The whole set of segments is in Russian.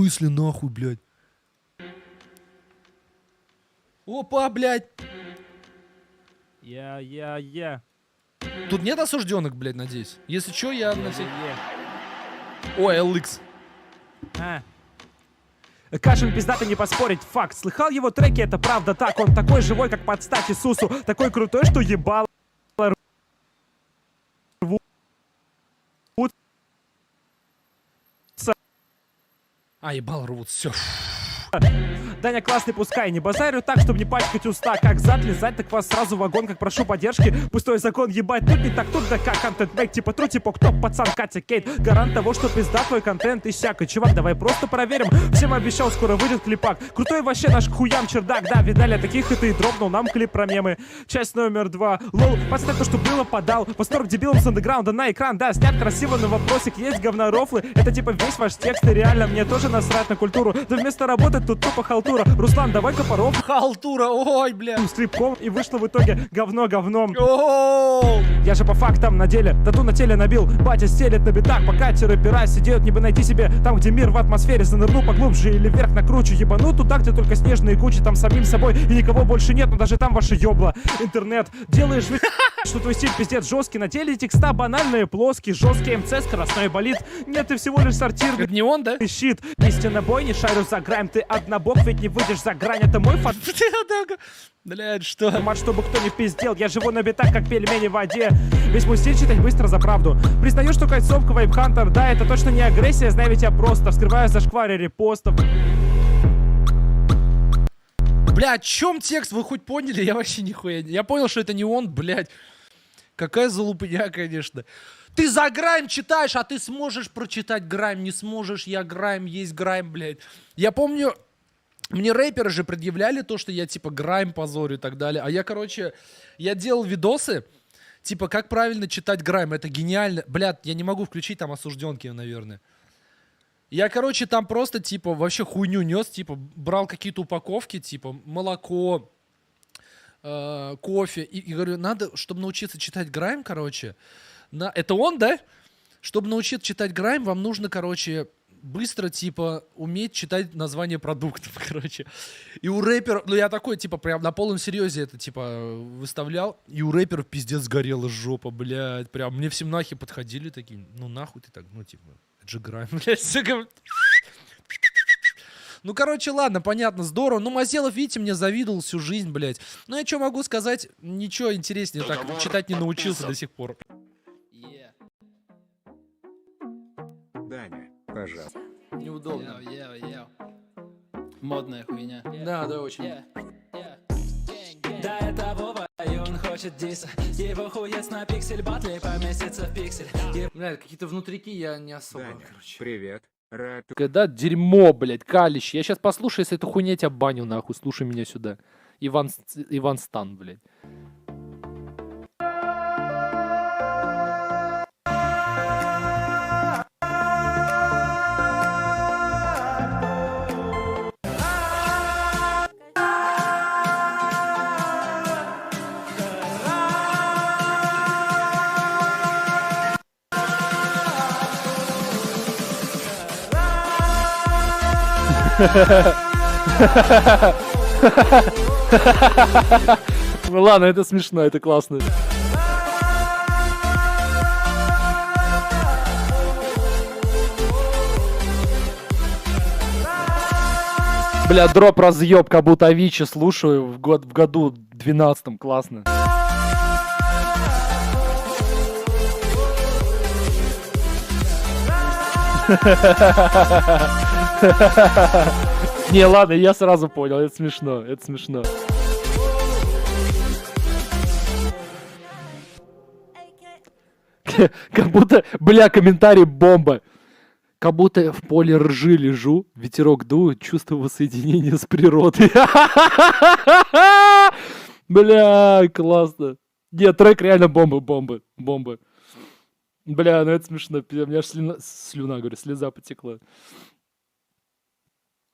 смысле нахуй, блядь? Опа, блядь. Тут нет осужденных, блядь, надеюсь. Если что, я на всякий... О, LX. Кашин пиздатый, не поспорить, факт. Слыхал его треки, это правда так. Он такой живой, как под стать Иисусу. Такой крутой, что ебало рвутся. А, ебал рвут, все. Даня классный, пускай не базарю так, чтобы не пачкать уста. Как зад лизать, так вас сразу в вагон, как прошу поддержки. Пустой закон, ебать, тут не так, тут да как контент-мейк. Типа тру, типа кто, пацан, Катя, Кейт. Гарант того, что пизда твой контент иссякай. Чувак, давай просто проверим. Всем обещал, скоро выйдет клипак. Крутой вообще наш к хуям чердак. Да, видали таких, и ты и дропнул нам клип про мемы. Часть номер 2. Лол, подставь то, что было, подал. Восторг дебилом с андеграунда на экран. Да, снят красиво, но вопросик есть говнорофлы. Это типа весь ваш текст, и реально мне тоже насрать на культуру. Да вместо работы тут тупо халтура. Руслан, давай-ка поров. Халтура, ой, бля. Скрипком, и вышло в итоге говно говном. О, Я же по фактам на деле, тату на теле набил. Батя стелет на битах, пока рэпера сидят, не бы найти себе там, где мир в атмосфере. Занырну поглубже или вверх накручу. Ебану туда, где только снежные кучи, там самим собой и никого больше нет, но даже там ваше ёбло. Интернет, делаешь вид, что твой стиль пиздец жесткий. На теле текста банальные, плоские, жесткий МЦ, скоростной болит. Нет, ты всего лишь сортир. это не он, да? Щит, истинно бой, не шарю за грайм. Ты однобок, ведь не выйдешь за грань. Это мой фат. Блядь, что? Мат, чтобы кто не пиздел, я живу на битах, как пельмени в воде. Весь мой стиль читать быстро за правду. Признаю, что кольцовка, вайп-хантер, да, это точно не агрессия, знаю ведь я просто вскрываю зашквари репостов. Бля, о чем текст, вы хоть поняли? Я вообще нихуя не... Я понял, что это не он, блядь. Какая залупня, конечно. Ты за грайм читаешь, а ты сможешь прочитать грайм, не сможешь, я грайм, есть грайм, блядь. Я помню... Мне рэперы же предъявляли то, что я, типа, грайм позорю и так далее. А я, короче, я делал видосы, типа, как правильно читать грайм. Это гениально. Блядь, я не могу включить там осужденки, наверное. Я, короче, там просто, типа, вообще хуйню нес. Типа, брал какие-то упаковки, типа, молоко, кофе. И говорю, надо, чтобы научиться читать грайм, короче. Это он, да? Чтобы научиться читать грайм, вам нужно, короче... быстро, типа, уметь читать название продуктов, короче. И у рэперов, ну я такой, типа, прям на полном серьезе это, типа, выставлял. И у рэперов пиздец сгорела жопа, блядь. Прям мне в семнахе подходили такие, ну нахуй ты так, ну типа, это же грайм, блядь. Ну, короче, ладно, понятно, здорово. Ну, Мазелов, видите, мне завидовал всю жизнь, блядь. Ну, я что могу сказать, ничего интереснее так читать не научился до сих пор. Даня, пожалуйста. Неудобно. Модная хуйня. Да, да, очень. Да, это Вова, и он хочет диса. Его хуец на пиксель батле поместится в пиксель. Блядь, какие-то внутрики я не особо, Даня, короче. привет. Рад Когда дерьмо, блядь, калищ. Я сейчас послушаю, если эту хуйню я тебя баню, нахуй. Слушай меня сюда. Иван Стан, блядь. Ну ладно, это смешно, это классно. Бля, дроп разъеб, как будто Авичи слушаю в году 12-м, классно. Не, ладно, я сразу понял, это смешно, это смешно. Как будто, бля, комментарий бомба. Как будто в поле ржи лежу, ветерок дует, чувствую воссоединение с природой. Бля, классно. Нет, трек реально бомба. Бля, ну это смешно. У меня аж слюна, говорю, слеза потекла.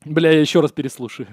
Бля, я еще раз переслушаю.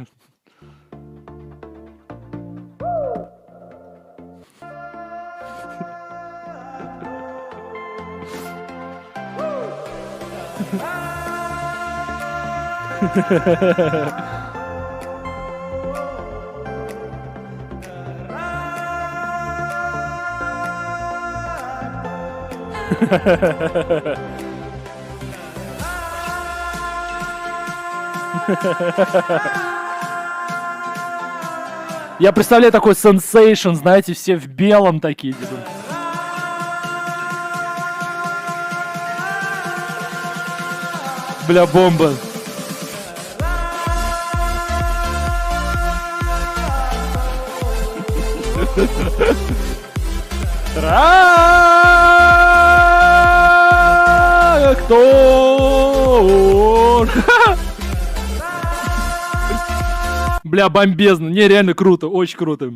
Я представляю такой сенсейшн, знаете, все в белом такие. Типа. Бля, бомба. Трактор. Бля, бомбезно. Не, реально круто, очень круто.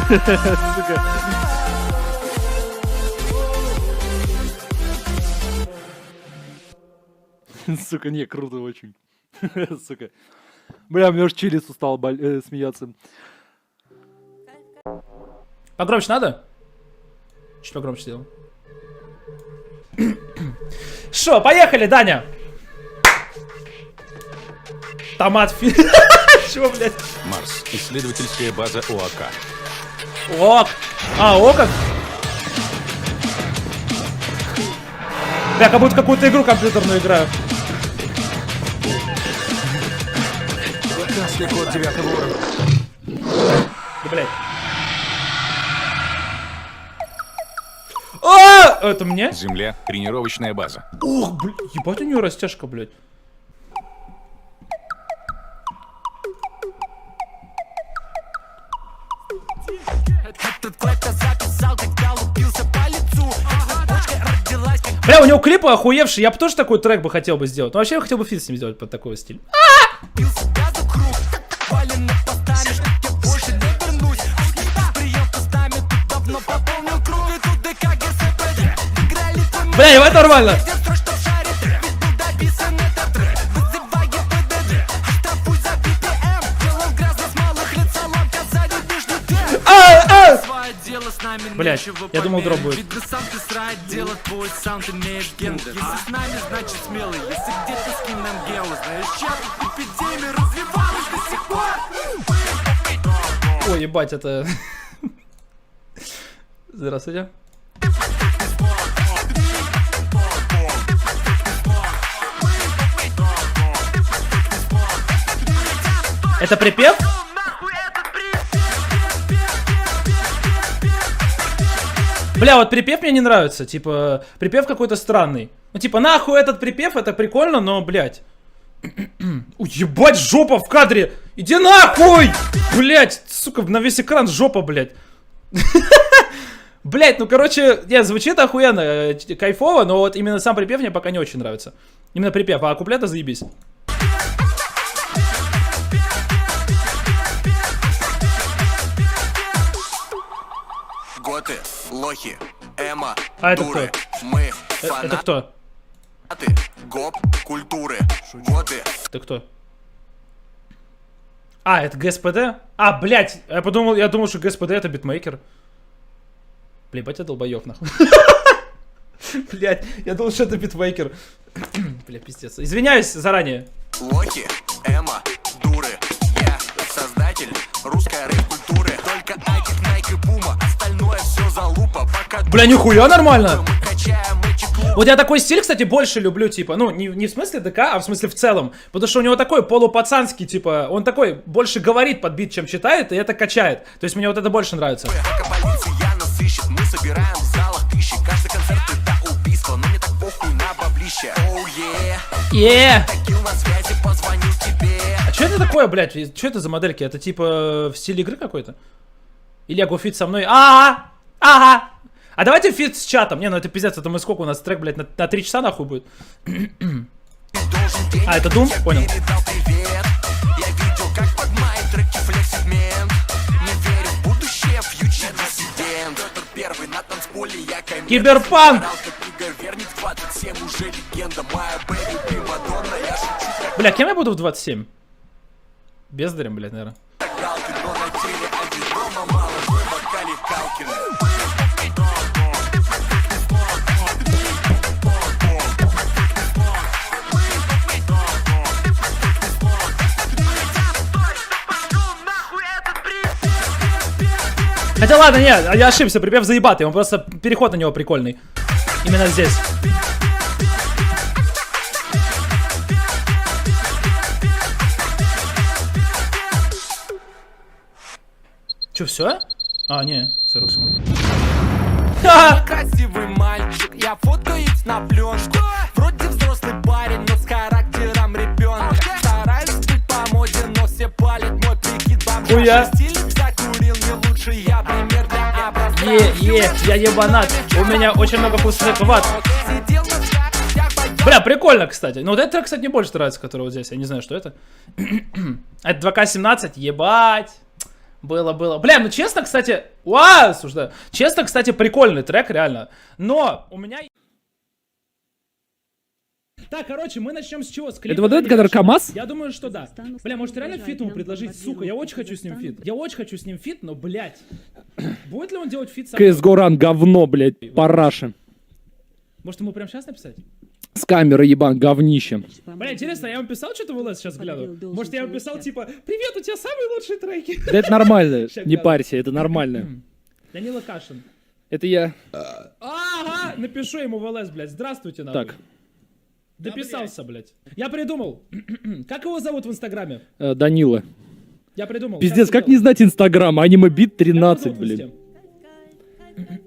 Сука. Сука, не, круто очень. Сука. Бля, мне уж челюсть устал смеяться. Погромче надо? Чуть погромче сделал. Шо, поехали, Даня! Томат фи... Чего, блядь? Марс. Исследовательская база ОАК. ОАК. А, ОК? Я как будто какую-то игру компьютерную играю. Код 9 уровня. Да, блядь. А! Это мне? Земля. Тренировочная база. Ух, блядь, ебать у нее растяжка, блядь. Бля, у него клипы охуевшие, я бы тоже такой трек бы хотел бы сделать. Ну вообще я хотел бы фит с ним сделать под такой стиль. Бля, ебать нормально. Блять, я думал дроп будет. Ой, ебать, это... Здравствуйте. Это припев? Бля, вот припев мне не нравится. Типа, припев какой-то странный. Ну, типа, нахуй этот припев, это прикольно, но, блядь. Ой, ебать, жопа в кадре. Иди нахуй! Блядь, сука, на весь экран жопа, блядь. Блядь, ну, короче, нет, звучит охуенно, кайфово, но вот именно сам припев мне пока не очень нравится. Именно припев, а куплеты заебись. Готы, лохи, эмо, А это дуры, кто? мы, Это кто? фанаты, гоп, культуры, готы. Это кто? А, это ГСПД? А, блядь, я думал, что ГСПД это битмейкер. Блин, батя долбоёб, нахуй. Блядь, я думал, что это битмейкер. Бля, пиздец. Извиняюсь заранее. Лохи, эмо, дуры, я создатель русской рэп-культуры. Только Айкик, Найк и Пума, остальное все залупа. Пока Бля, нихуя нормально. мы качаем эти клубы. Вот я такой стиль, кстати, больше люблю, типа, ну, не в смысле ДК, а в смысле в целом. Потому что у него такой полупацанский, типа, он такой больше говорит под бит, чем читает, и это качает. То есть мне вот это больше нравится. Пока полиция нас ищет, мы собираем в залах тысячи. Каждый концерт это убийство, но мне так похуй на баблище. Оу, Такил на связи, позвонил тебе. А что это такое, блядь? Что это за модельки? Это типа в стиле игры какой-то? Или фит со мной? Ага! Ага! А давайте фит с чатом. Не, ну это пиздец, это мы сколько у нас трек, блядь, на 3 часа нахуй будет. А, это Doom? Понял. Передал привет. Я видел, как под мои треки флексит мент. Не верю в будущее, фьючер диссидент. Петр Первый на танцполе, я коммент. Киберпанк! Орал, как Игорь Верник, 27 уже легенда. Моя бэби, примадонна, я шучу, как Бля, кем я буду в 27? Бездарем, блядь, наверное. Галкин, но на деле антидома мало, мой Макалий Калкин. Хотя ладно, нет, я ошибся, припев заебатый, он просто переход на него прикольный. Именно здесь. Че, все? А, не, 40 секунд. Красивый мальчик, я фоткаюсь на пленку. Вроде взрослый парень, но с характером ребенка. Стараюсь быть по моде, но все палят мой прикид бомжа. Хуя. Стиль закурил, не лучше я пример для образца. Я ебанат, у меня очень много вкусных ват. Сидел на скоростях, боялся. Бля, прикольно, кстати. Ну вот этот трек, кстати, мне больше нравится, который вот здесь. Я не знаю, что это. Это 2К17, ебать. Было. Бля, ну честно, кстати... Уа, осуждаю. Честно, кстати, прикольный трек, реально. Но у меня... Так, короче, мы начнем с чего? С клипа. Это вот этот, который КамАЗ? Я думаю, что да. Бля, может реально фит ему предложить? Сука, я очень хочу с ним фит. Я очень хочу с ним фит, но, блядь. Будет ли он делать фит сам? CSGO Run говно, блядь, параша. Может ему прямо сейчас написать? С камеры, ебан, говнище. Бля, интересно, я вам писал что-то в ЛС, сейчас гляну? Может, я вам писал, типа, привет, у тебя самые лучшие треки? Да это нормально, Ща не гляну. парься, это нормально. Данила Кашин. Это я... Ага, напишу ему в ЛС, блядь, здравствуйте, нахуй. Так, Дописался, блядь. Я придумал. Как его зовут в Инстаграме? Данила. Я придумал. Пиздец, Сейчас как я не знать Инстаграм? Анимебит делаю. Как его 13, зовут в блин. Инсте?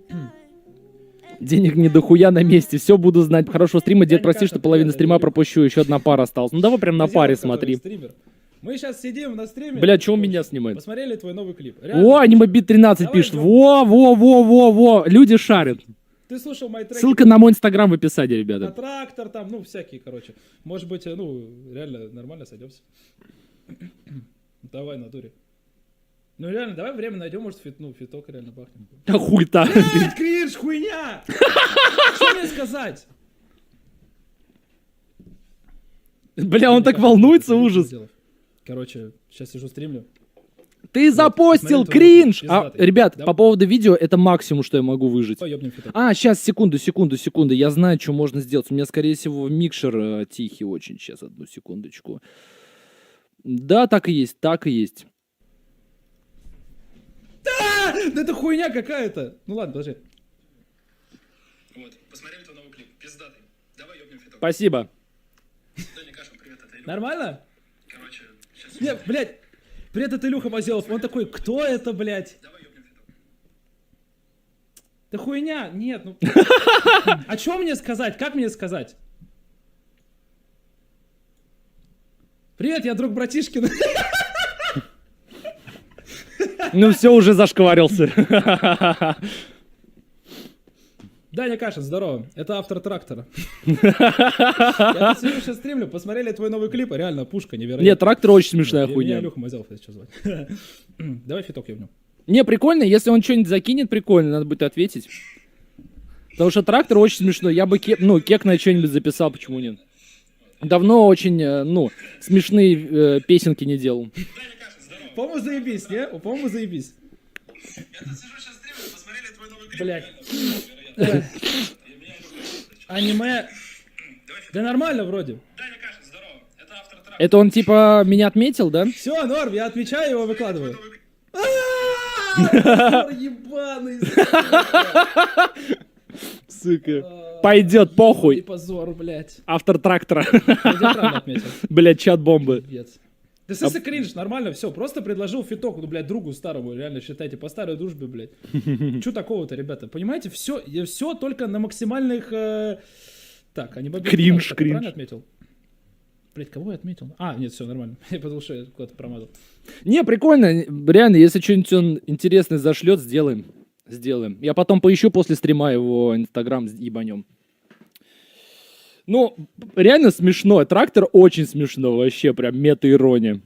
Денег не дохуя на месте, все буду знать. Хорошего стрима, дед, не прости, Каша, что половину привет, стрима я люблю. пропущу, еще одна пара осталась. Ну давай прям на Хозяин, паре который смотри. стример. Мы сейчас сидим на стриме. Бля, чего меня снимает? Посмотрели твой новый клип. О, Реально, Анимебит 13 Давай пишет. ждем. Во, люди шарят. ты слушал мои треки? Ссылка на мой инстаграм в описании, На ребята. трактор там, ну, всякие, короче. Может быть, ну, реально нормально сойдемся. Давай, на дуре. Ну, реально, давай время найдем, может, фиток реально бахнем. Да хуй так. Блядь, кринж, хуйня! Что мне сказать? Бля, он так волнуется, ужас. Короче, сейчас сижу, стримлю. Ты запостил посмотри, твой кринж! пиздатый. Ребят, Давай. по поводу видео, это максимум, что я могу выжить. Ой, ёбнем фиток. А, сейчас, секунду. Я знаю, что можно сделать. У меня, скорее всего, микшер тихий очень. Сейчас, одну секундочку. Да, так и есть. Да это хуйня какая-то. Ну ладно, подожди. Вот, посмотрели твой новый клип, пиздатый. Давай ёбнем фиток. Спасибо. Даня Кашин, привет, это Илюха. Нормально? Короче, сейчас... Нет, блядь. Привет, это Илюха Мазелов. Он такой, кто это, блядь? Давай ёбнем фиток. Да хуйня, нет, ну... А что мне сказать? Как мне сказать? Привет, я друг братишкина. Ну все, уже зашкварился. Даня Кашин, здорово. Это автор трактора. Я тут сижу, сейчас стримлю, посмотрели твой новый клип, реально пушка невероятная. Нет, трактор очень смешная Меня хуйня. Илюха Мазелов, если что звать. Давай фиток ёбнем. Не, прикольно, если он что-нибудь закинет, прикольно, надо будет ответить. Потому что трактор очень смешно. Я бы кек на что-нибудь записал, почему нет? Давно очень, смешные песенки не делал. По-моему, заебись, не? По-моему, заебись. Я тут сижу сейчас стримлю, посмотрели твой новый клип. Блядь. Аниме. Да нормально вроде. Даня Кашин, здорово. Это автор трактора. Это он типа меня отметил, да? Все, норм, я отвечаю, его выкладываю. Позор ебаный, Сука. Пойдет, и похуй. позор, блядь. Автор трактора. Я правильно отметил. Блять, чат бомбы. Пиздец. Да сысы кринж, нормально, все, просто предложил фиток, ну, блядь, другу старому, реально, считайте, по старой дружбе, блядь. Че такого-то, ребята, понимаете, все только на максимальных... Так, они бабки... Кринж, Так, я кринж. правильно отметил? Блядь, кого я отметил? А, нет, все, нормально, я потому что я куда-то промазал. Не, прикольно. Реально, если что-нибудь он интересное зашлет, сделаем. Я потом поищу после стрима его инстаграм ебанем. Ну, реально смешно. Трактор очень смешно. Вообще, прям мета-ирония.